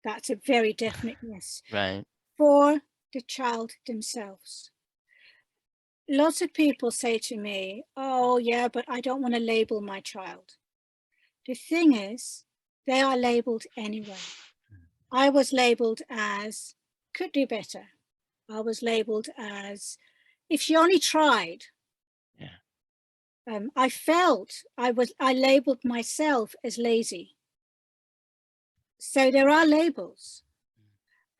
That's a very definite yes. Right. For the child themselves. Lots of people say to me, oh yeah, but I don't want to label my child. The thing is, they are labeled anyway. I was labeled as could do better. I was labeled as if she only tried. Yeah. I labeled myself as lazy. So there are labels,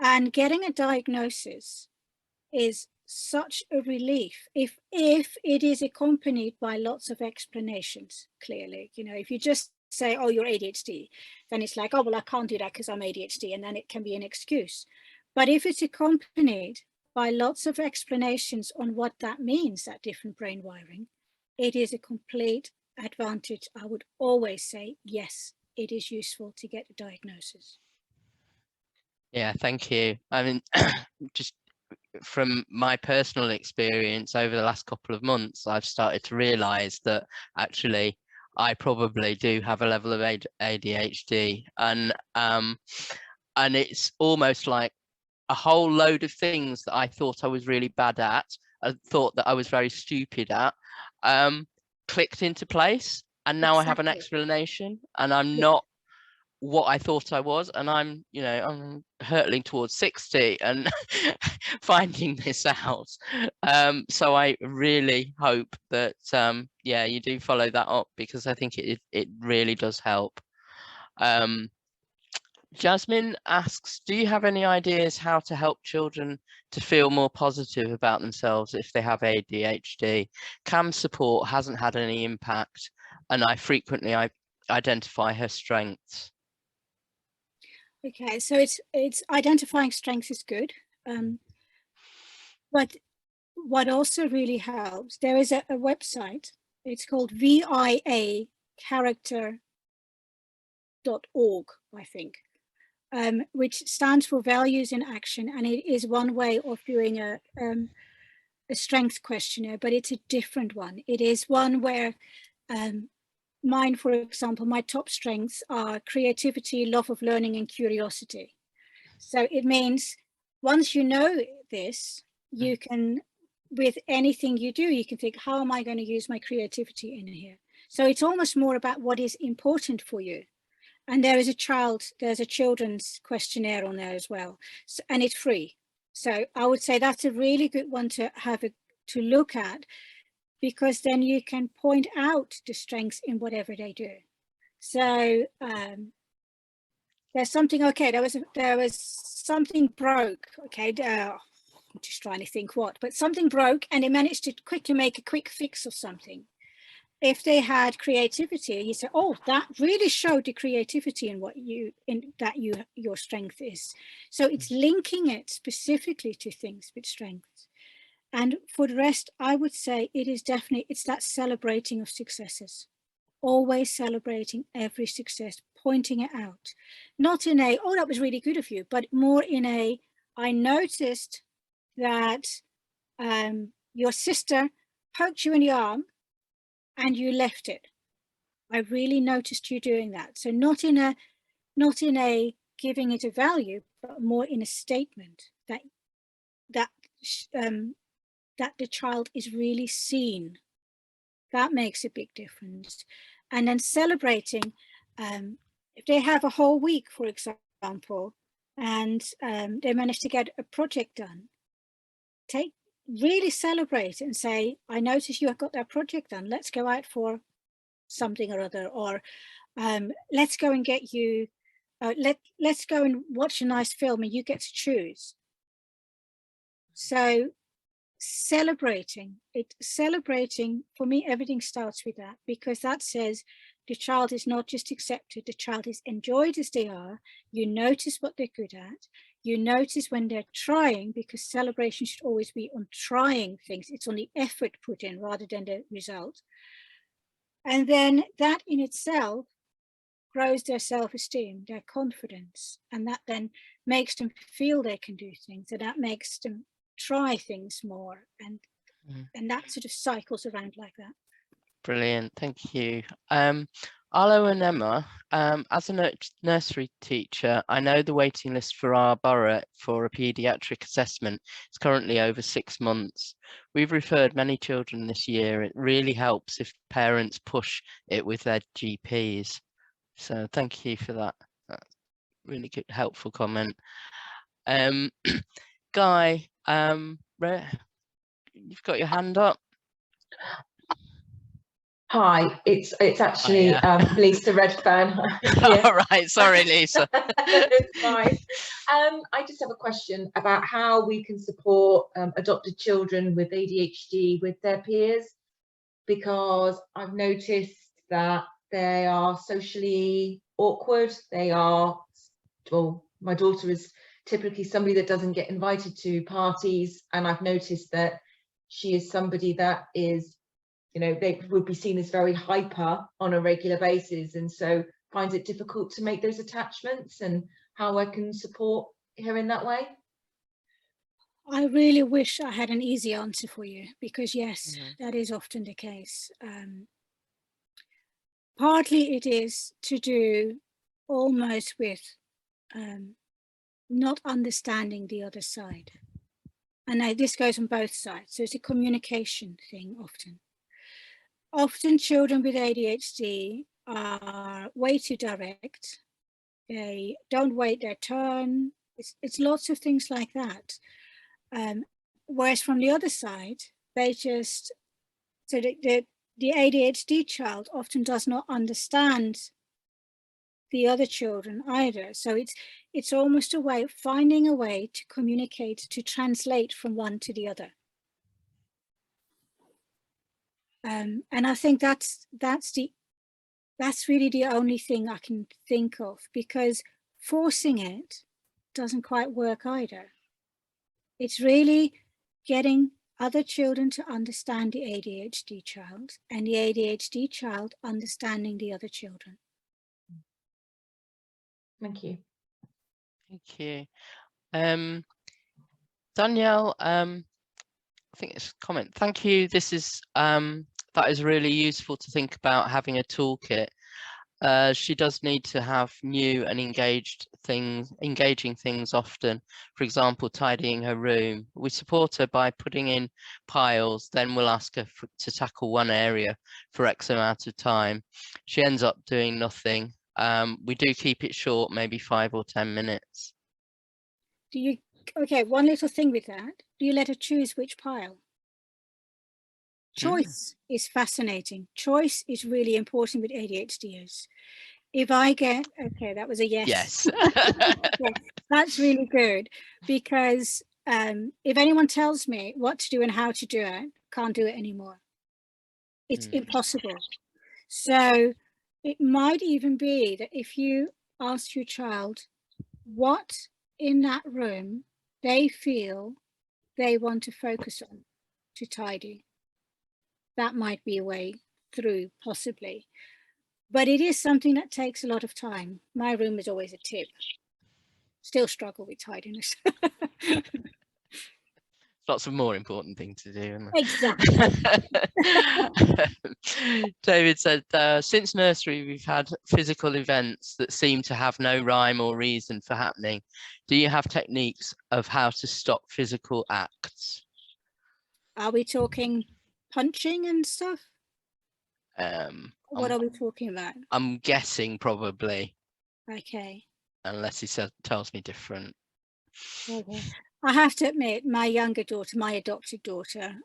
and getting a diagnosis is such a relief if it is accompanied by lots of explanations. Clearly, you know, if you just say, oh, you're ADHD, then it's like, oh, well, I can't do that because I'm ADHD, and then it can be an excuse. But if it's accompanied by lots of explanations on what that means, that different brain wiring, it is a complete advantage. I would always say, yes, it is useful to get a diagnosis. Yeah, thank you. I mean, just from my personal experience over the last couple of months, I've started to realize that actually I probably do have a level of ADHD, and it's almost like a whole load of things that I thought I was really bad at, I thought that I was very stupid at, clicked into place, and now I have an explanation, and I'm not what I thought I was, and I'm hurtling towards 60 and finding this out. So I really hope that yeah, you do follow that up, because I think it really does help. Jasmine asks, do you have any ideas how to help children to feel more positive about themselves if they have ADHD? CAM support hasn't had any impact, and I frequently identify her strengths. Okay, so it's identifying strengths is good, but what also really helps, there is a website, it's called viacharacter.org, I think, which stands for Values in Action, and it is one way of doing a strength questionnaire, but it's a different one. It is one where mine, for example, my top strengths are creativity, love of learning, and curiosity. So it means once you know this, you can, with anything you do, you can think, how am I going to use my creativity in here? So it's almost more about what is important for you. And there's a children's questionnaire on there as well. So, and it's free. So I would say that's a really good one to have to look at, because then you can point out the strengths in whatever they do. So there's something, okay, there was something broke, okay, I'm just trying to think what, but something broke, and they managed to quickly make a quick fix of something. If they had creativity, you say, oh, that really showed the creativity in your strength is. So it's linking it specifically to things with strengths. And for the rest, I would say it's that celebrating of successes. Always celebrating every success, pointing it out. Not in a, oh, that was really good of you, but more in a, I noticed that your sister poked you in the arm and you left it. I really noticed you doing that. So not in a giving it a value, but more in a statement that the child is really seen. That makes a big difference. And then celebrating, if they have a whole week, for example, and they manage to get a project done, really celebrate and say, I noticed you have got that project done. Let's go out for something or other, or let's go and get you, let's go and watch a nice film and you get to choose. So celebrating for me, everything starts with that, because that says the child is not just accepted, the child is enjoyed as they are. You notice what they're good at, you notice when they're trying, because celebration should always be on trying things. It's on the effort put in rather than the result. And then that in itself grows their self-esteem, their confidence, and that then makes them feel they can do things, and that makes them try things more, and that sort of cycles around like that. Brilliant, thank you. Arlo and Emma, as a nursery teacher, I know the waiting list for our borough for a paediatric assessment is currently over 6 months. We've referred many children this year. It really helps if parents push it with their GPs. So thank you for that. That's really good, helpful comment. Guy, you've got your hand up. Hi, it's actually Lisa Redfern. All right, sorry, Lisa. It's fine. I just have a question about how we can support adopted children with ADHD with their peers, because I've noticed that they are socially awkward. They are, well, my daughter is typically somebody that doesn't get invited to parties, and I've noticed that she is somebody that is, you know, they would be seen as very hyper on a regular basis, and so finds it difficult to make those attachments, and how I can support her in that way. I really wish I had an easy answer for you, because yes, that is often the case. Partly it is to do almost with not understanding the other side. And this goes on both sides. So it's a communication thing often. Often children with ADHD are way too direct. They don't wait their turn. It's lots of things like that. Whereas from the other side, they just, so the ADHD child often does not understand the other children either. So it's almost a way of finding a way to communicate, to translate from one to the other. And I think that's really the only thing I can think of, because forcing it doesn't quite work either. It's really getting other children to understand the ADHD child, and the ADHD child understanding the other children. Thank you. Thank you. Danielle, I think it's a comment. Thank you. This is that is really useful to think about having a toolkit. She does need to have new and engaging things often. For example, tidying her room. We support her by putting in piles, then we'll ask her to tackle one area for X amount of time. She ends up doing nothing. We do keep it short, maybe 5 or 10 minutes. Okay, one little thing with that. Do you let her choose which pile? Choice is fascinating. Choice is really important with ADHDers. If I get, okay, that was a yes. Yes. Yeah, that's really good, because if anyone tells me what to do and how to do it, can't do it anymore. It's impossible. So it might even be that if you ask your child what in that room they feel they want to focus on, to tidy. That might be a way through, possibly. But it is something that takes a lot of time. My room is always a tip. Still struggle with tidiness. Lots of more important things to do. Isn't Exactly. David said, since nursery, we've had physical events that seem to have no rhyme or reason for happening. Do you have techniques of how to stop physical acts? Are we talking punching and stuff? What are we talking about? I'm guessing probably. Okay. Unless he tells me different. Okay. I have to admit, my younger daughter, my adopted daughter,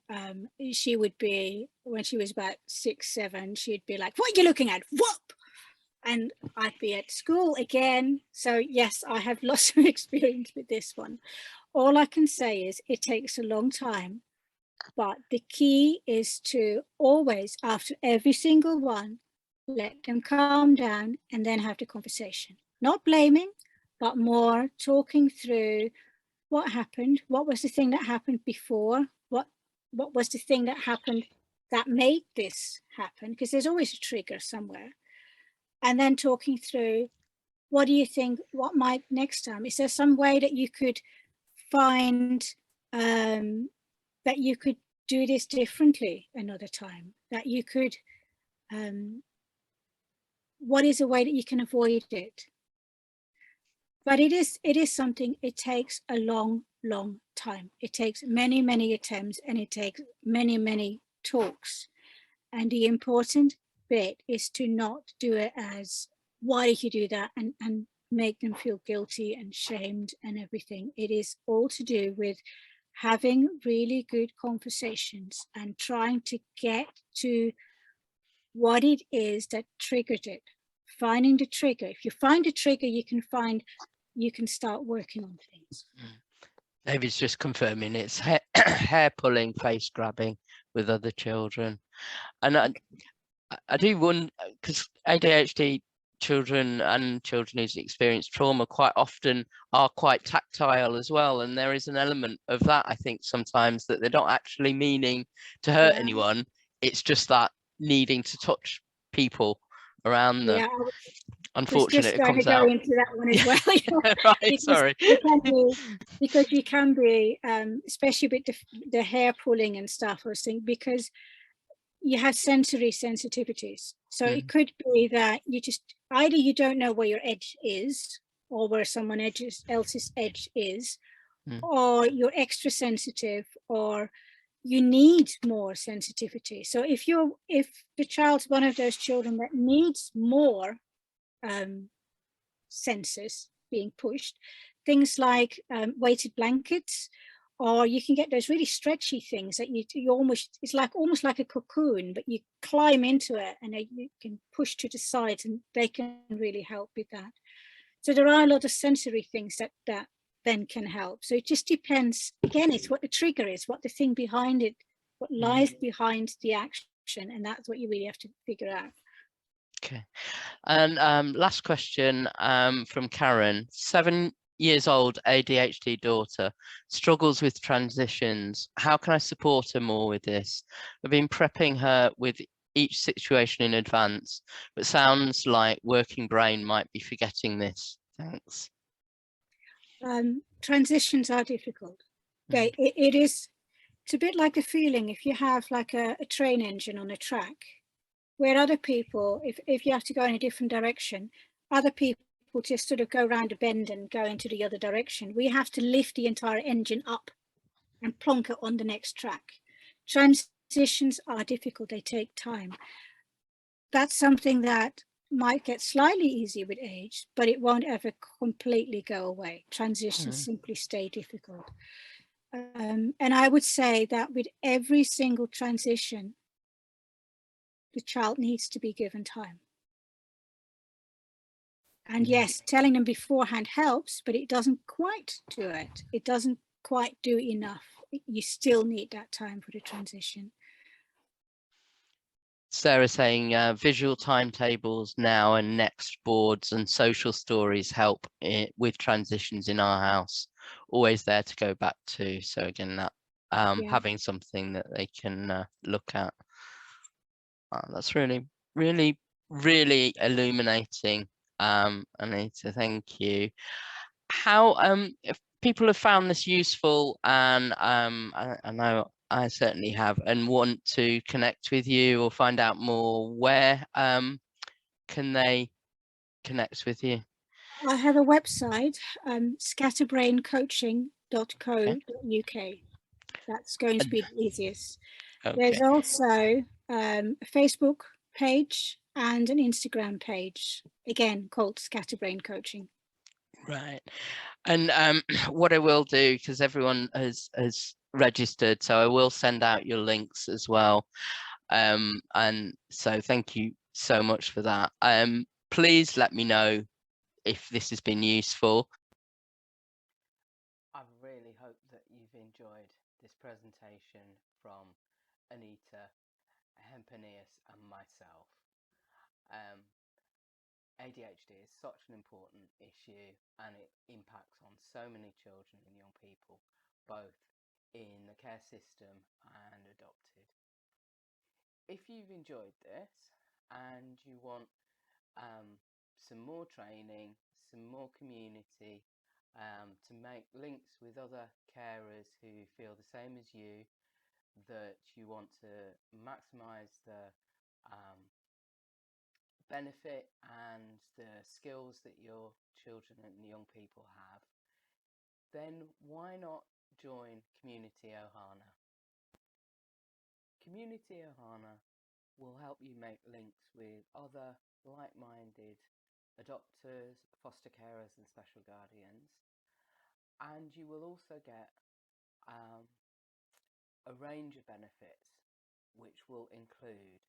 she would be, when she was about 6, 7, she'd be like, "What are you looking at? Whoop!" And I'd be at school again. So yes, I have lots of experience with this one. All I can say is it takes a long time, but the key is to always, after every single one, let them calm down and then have the conversation. Not blaming, but more talking through what happened, what was the thing that happened before, what was the thing that happened that made this happen, because there's always a trigger somewhere. And then talking through, what do you think, what might next time? Is there some way that you could find that you could do this differently another time, that you could, what is a way that you can avoid it? But it is something, it takes a long, long time. It takes many, many attempts, and it takes many, many talks. And the important bit is to not do it as, why did you do that? And make them feel guilty and shamed and everything. It is all to do with having really good conversations and trying to get to what it is that triggered it. Finding the trigger. If you find a trigger, you can start working on things. David's just confirming it's hair pulling, face grabbing with other children. And I do wonder, because ADHD children and children who experience trauma quite often are quite tactile as well. And there is an element of that, I think, sometimes, that they're not actually meaning to hurt anyone. It's just that needing to touch people around them. Yeah, Unfortunately, it comes out. Into that one as well. Right, because sorry. Because you can be, especially with the hair pulling and stuff, I was thinking, because you have sensory sensitivities. So it could be that you just, either you don't know where your edge is, or where someone else's edge is, or you're extra sensitive, or you need more sensitivity. So if the child's one of those children that needs more senses being pushed, things like weighted blankets, or you can get those really stretchy things that you almost, it's like almost like a cocoon, but you climb into it and you can push to the sides, and they can really help with that. So there are a lot of sensory things that then can help. So it just depends. Again, it's what the trigger is, what the thing behind it, what lies behind the action, and that's what you really have to figure out. Okay. And last question from Karen. 7 years old ADHD daughter struggles with transitions. How can I support her more with this? I've been prepping her with each situation in advance, but sounds like working brain might be forgetting this. Thanks. Transitions are difficult. Okay, it's a bit like a feeling if you have like a train engine on a track, where other people, if you have to go in a different direction, other people just sort of go around a bend and go into the other direction. We have to lift the entire engine up and plonk it on the next track. Transitions are difficult, they take time. That's something that might get slightly easier with age, but it won't ever completely go away. Transitions simply stay difficult. And I would say that with every single transition, the child needs to be given time. And yes, telling them beforehand helps, but it doesn't quite do it. It doesn't quite do enough. You still need that time for the transition. Sarah saying visual timetables now and next boards and social stories help with transitions in our house. Always there to go back to. So again, that having something that they can look at. That's really, really, really illuminating, Anita. Thank you. How if people have found this useful, and I know I certainly have, and want to connect with you or find out more, where can they connect with you? I have a website, scatterbraincoaching.co.uk. That's going to be the easiest. Okay. There's also a Facebook page and an Instagram page, again called Scatterbrain Coaching. Right. And what I will do, because everyone has registered, so I will send out your links as well. And so thank you so much for that. Please let me know if this has been useful. I really hope that you've enjoyed this presentation from Anita Hempenius and myself. ADHD is such an important issue, and it impacts on so many children and young people, both in the care system and adopted. If you've enjoyed this and you want some more training, some more community, to make links with other carers who feel the same as you, that you want to maximise the benefit and the skills that your children and young people have, then why not join Community Ohana? Community Ohana will help you make links with other like-minded adopters, foster carers and special guardians, and you will also get a range of benefits, which will include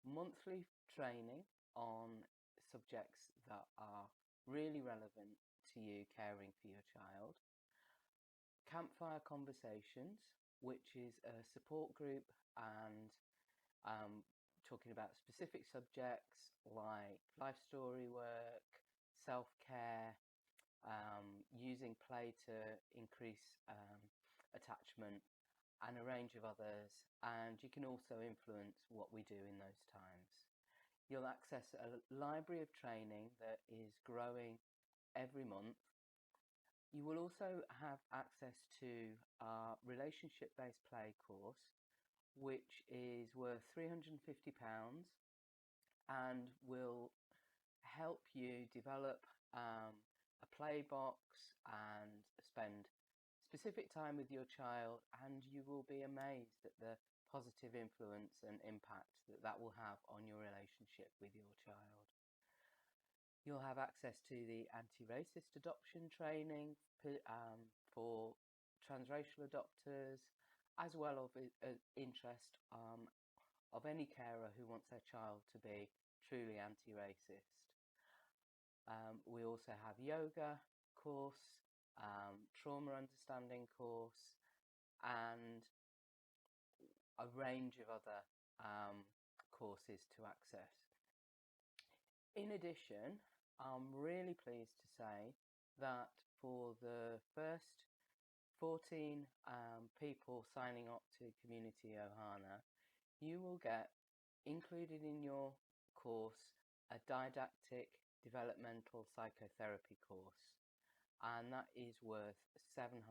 monthly training on subjects that are really relevant to you caring for your child, campfire conversations, which is a support group and talking about specific subjects like life story work, self-care, using play to increase attachment, and a range of others. And you can also influence what we do in those times. You'll access a library of training that is growing every month. You will also have access to our relationship-based play course, which is worth £350 and will help you develop a play box and spend specific time with your child, and you will be amazed at the positive influence and impact that that will have on your relationship with your child. You'll have access to the anti-racist adoption training for transracial adopters, as well as interest of any carer who wants their child to be truly anti-racist. We also have yoga course, trauma understanding course, and a range of other courses to access. In addition, I'm really pleased to say that for the first 14 people signing up to Community Ohana, you will get included in your course a didactic developmental psychotherapy course, and that is worth £700,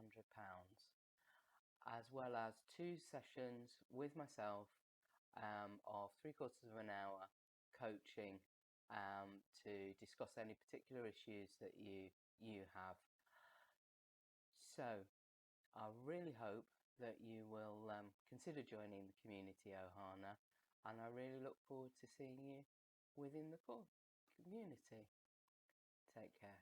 as well as 2 sessions with myself of 3/4 of an hour coaching to discuss any particular issues that you have. So I really hope that you will consider joining the Community Ohana, and I really look forward to seeing you within the community. Take care.